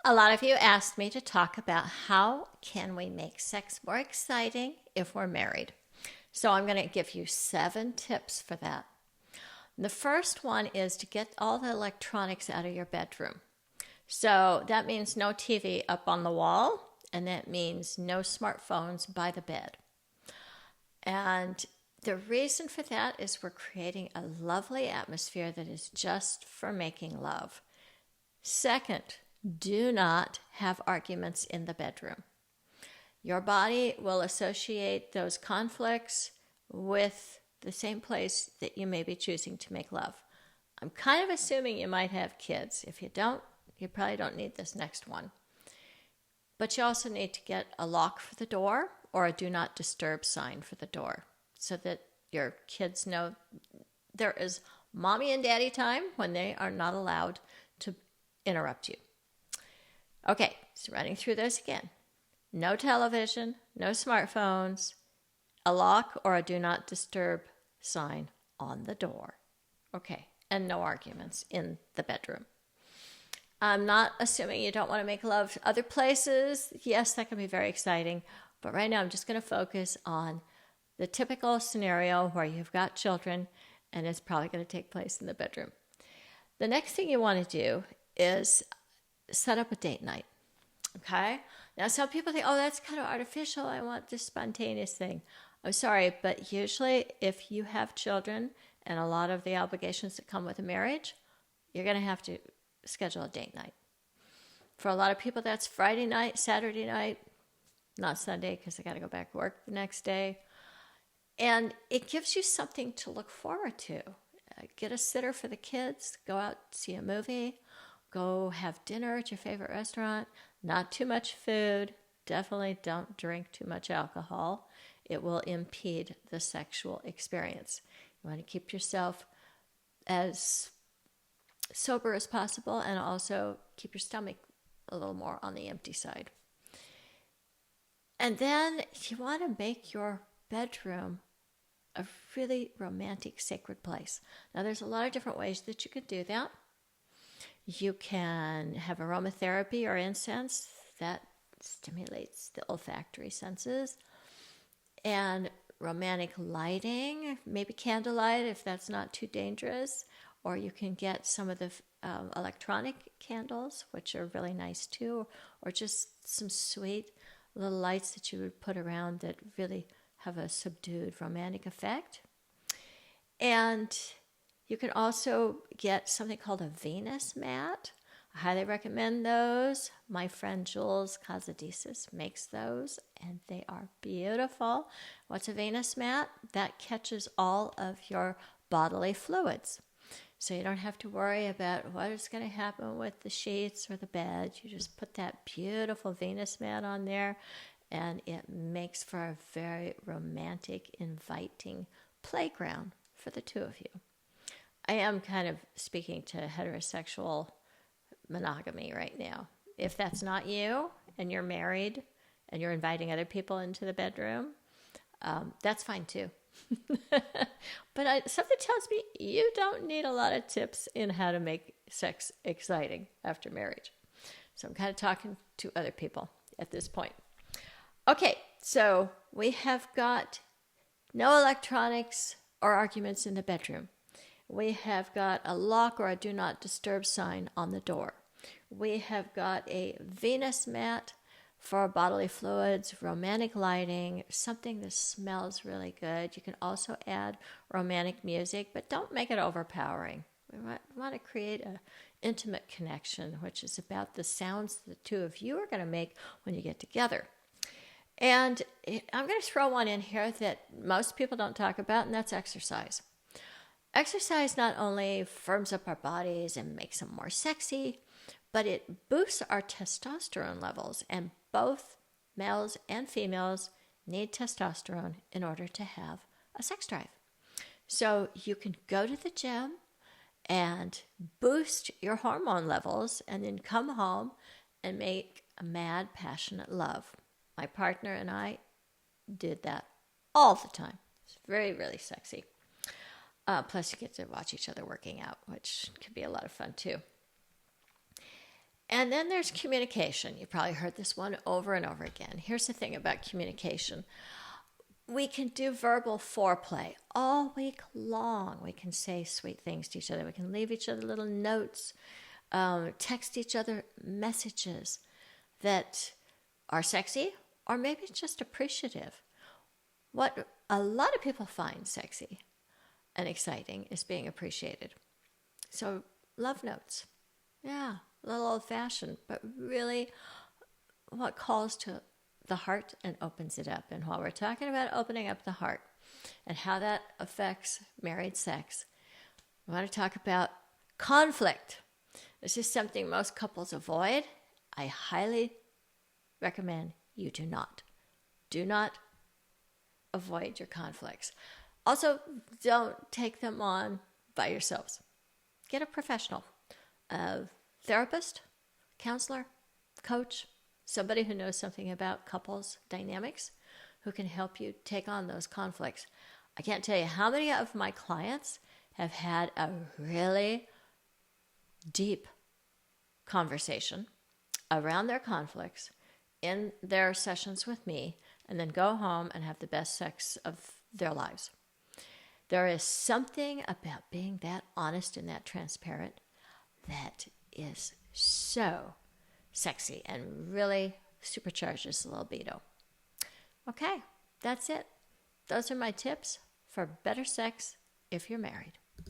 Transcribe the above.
A lot of you asked me to talk about how can we make sex more exciting if we're married. So I'm going to give you 7 tips for that. The first one is to get all the electronics out of your bedroom. So that means no TV up on the wall, and that means no smartphones by the bed. And the reason for that is we're creating a lovely atmosphere that is just for making love. Second, do not have arguments in the bedroom. Your body will associate those conflicts with the same place that you may be choosing to make love. I'm kind of assuming you might have kids. If you don't, you probably don't need this next one. But you also need to get a lock for the door or a do not disturb sign for the door so that your kids know there is mommy and daddy time when they are not allowed to interrupt you. Okay, so running through those again. No television, no smartphones, a lock or a do not disturb sign on the door. Okay, and no arguments in the bedroom. I'm not assuming you don't want to make love other places. Yes, that can be very exciting. But right now I'm just going to focus on the typical scenario where you've got children and it's probably going to take place in the bedroom. The next thing you want to do is set up a date night. Okay? Now some people think, oh, that's kind of artificial. I want this spontaneous thing. I'm sorry, but usually if you have children and a lot of the obligations that come with a marriage, you're going to have to schedule a date night. For a lot of people, that's Friday night, Saturday night, not Sunday because I got to go back to work the next day. And it gives you something to look forward to. Get a sitter for the kids, go out, see a movie, go have dinner at your favorite restaurant. Not too much food. Definitely don't drink too much alcohol. It will impede the sexual experience. You want to keep yourself as sober as possible and also keep your stomach a little more on the empty side. And then you want to make your bedroom a really romantic, sacred place. Now, there's a lot of different ways that you could do that. You can have aromatherapy or incense that stimulates the olfactory senses. And romantic lighting, maybe candlelight if that's not too dangerous. Or you can get some of the electronic candles, which are really nice too. Or just some sweet little lights that you would put around that really have a subdued romantic effect. And you can also get something called a Venus mat. I highly recommend those. My friend Jules Casadesis makes those, and they are beautiful. What's a Venus mat? That catches all of your bodily fluids. So you don't have to worry about what is going to happen with the sheets or the bed. You just put that beautiful Venus mat on there, and it makes for a very romantic, inviting playground for the two of you. I am kind of speaking to heterosexual monogamy right now. If that's not you and you're married and you're inviting other people into the bedroom, that's fine too. But something tells me you don't need a lot of tips in how to make sex exciting after marriage. So I'm kind of talking to other people at this point. Okay, so we have got no electronics or arguments in the bedroom. We have got a lock or a do not disturb sign on the door. We have got a Venus mat for bodily fluids, romantic lighting, something that smells really good. You can also add romantic music, but don't make it overpowering. We want to create an intimate connection, which is about the sounds the two of you are going to make when you get together. And I'm going to throw one in here that most people don't talk about, and that's exercise. Exercise not only firms up our bodies and makes them more sexy, but it boosts our testosterone levels, and both males and females need testosterone in order to have a sex drive. So you can go to the gym and boost your hormone levels and then come home and make a mad, passionate love. My partner and I did that all the time. It's very, really sexy. Plus you get to watch each other working out, which can be a lot of fun too. And then there's communication. You probably heard this one over and over again. Here's the thing about communication. We can do verbal foreplay all week long. We can say sweet things to each other. We can leave each other little notes, text each other messages that are sexy or maybe just appreciative. What a lot of people find sexy and exciting is being appreciated. So love notes. Yeah, a little old-fashioned, but really what calls to the heart and opens it up. And while we're talking about opening up the heart and how that affects married sex, I want to talk about conflict. This is something most couples avoid. I highly recommend you do not. Do not avoid your conflicts. Also, don't take them on by yourselves. Get a professional, a therapist, counselor, coach, somebody who knows something about couples dynamics who can help you take on those conflicts. I can't tell you how many of my clients have had a really deep conversation around their conflicts in their sessions with me and then go home and have the best sex of their lives. There is something about being that honest and that transparent that is so sexy and really supercharges the libido. Okay, that's it. Those are my tips for better sex if you're married.